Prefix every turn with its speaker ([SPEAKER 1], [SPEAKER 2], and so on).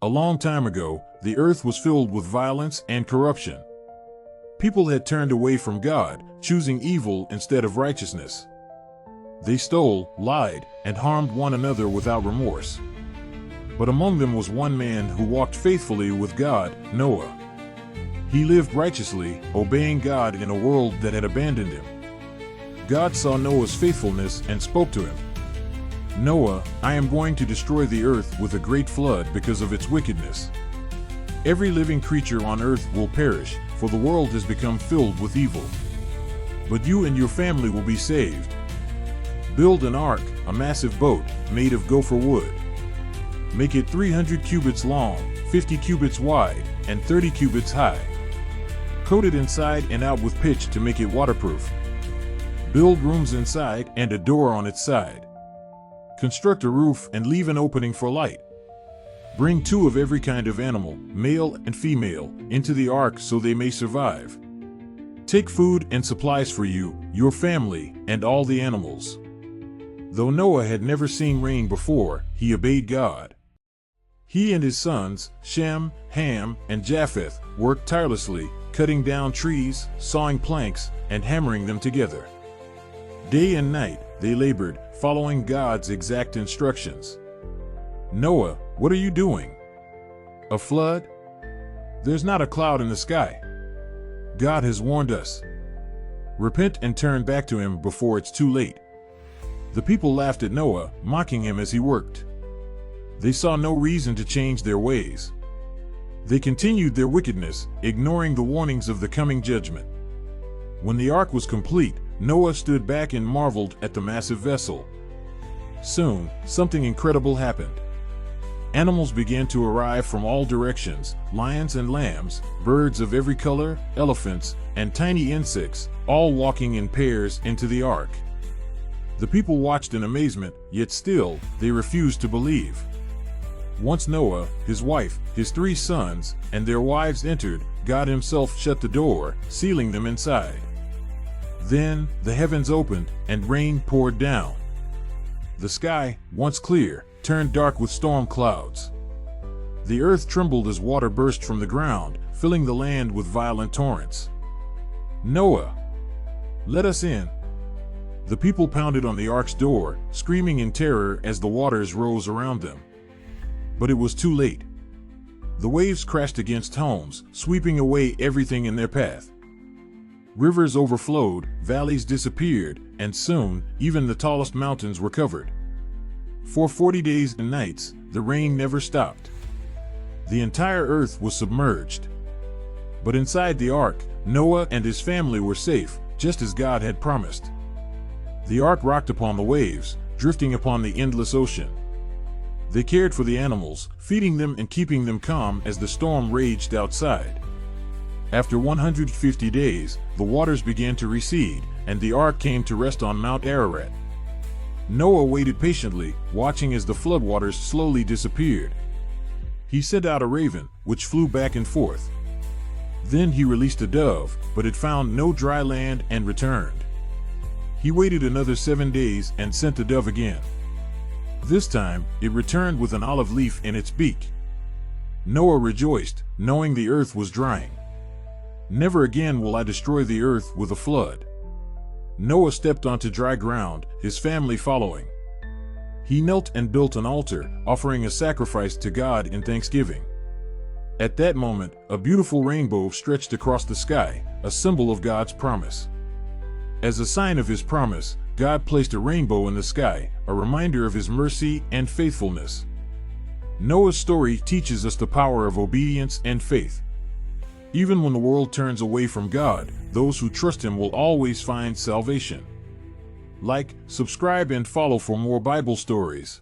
[SPEAKER 1] A long time ago, the earth was filled with violence and corruption. People had turned away from God, choosing evil instead of righteousness. They stole, lied, and harmed one another without remorse. But among them was one man who walked faithfully with God, Noah. He lived righteously, obeying God in a world that had abandoned him. God saw Noah's faithfulness and spoke to him. "Noah, I am going to destroy the earth with a great flood because of its wickedness. Every living creature on earth will perish, for the world has become filled with evil. But you and your family will be saved. Build an ark, a massive boat, made of gopher wood. Make it 300 cubits long, 50 cubits wide, and 30 cubits high. Coat it inside and out with pitch to make it waterproof. Build rooms inside and a door on its side. Construct a roof and leave an opening for light. Bring 2 of every kind of animal, male and female, into the ark so they may survive. Take food and supplies for you, your family, and all the animals." Though Noah had never seen rain before, he obeyed God. He and his sons, Shem, Ham, and Japheth, worked tirelessly, cutting down trees, sawing planks, and hammering them together. Day and night, they labored, following God's exact instructions. "Noah, what are you doing? A flood? There's not a cloud in the sky. God has warned us. Repent and turn back to him before it's too late." The people laughed at Noah, mocking him as he worked. They saw no reason to change their ways. They continued their wickedness, ignoring the warnings of the coming judgment. When the ark was complete, Noah stood back and marveled at the massive vessel. Soon, something incredible happened. Animals began to arrive from all directions, lions and lambs, birds of every color, elephants, and tiny insects, all walking in pairs into the ark. The people watched in amazement, yet still, they refused to believe. Once Noah, his wife, his 3 sons, and their wives entered, God himself shut the door, sealing them inside. Then, the heavens opened, and rain poured down. The sky, once clear, turned dark with storm clouds. The earth trembled as water burst from the ground, filling the land with violent torrents. "Noah, let us in." The people pounded on the ark's door, screaming in terror as the waters rose around them. But it was too late. The waves crashed against homes, sweeping away everything in their path. Rivers overflowed, valleys disappeared, and soon, even the tallest mountains were covered. For 40 days and nights, the rain never stopped. The entire earth was submerged. But inside the ark, Noah and his family were safe, just as God had promised. The ark rocked upon the waves, drifting upon the endless ocean. They cared for the animals, feeding them and keeping them calm as the storm raged outside. After 150 days, the waters began to recede, and the ark came to rest on Mount Ararat. Noah waited patiently, watching as the floodwaters slowly disappeared. He sent out a raven, which flew back and forth. Then he released a dove, but it found no dry land and returned. He waited another 7 days and sent the dove again. This time, it returned with an olive leaf in its beak. Noah rejoiced, knowing the earth was drying. "Never again will I destroy the earth with a flood." Noah stepped onto dry ground, his family following. He knelt and built an altar, offering a sacrifice to God in thanksgiving. At that moment, a beautiful rainbow stretched across the sky, a symbol of God's promise. As a sign of his promise, God placed a rainbow in the sky, a reminder of his mercy and faithfulness. Noah's story teaches us the power of obedience and faith. Even when the world turns away from God, those who trust him will always find salvation. Like, subscribe, and follow for more Bible stories.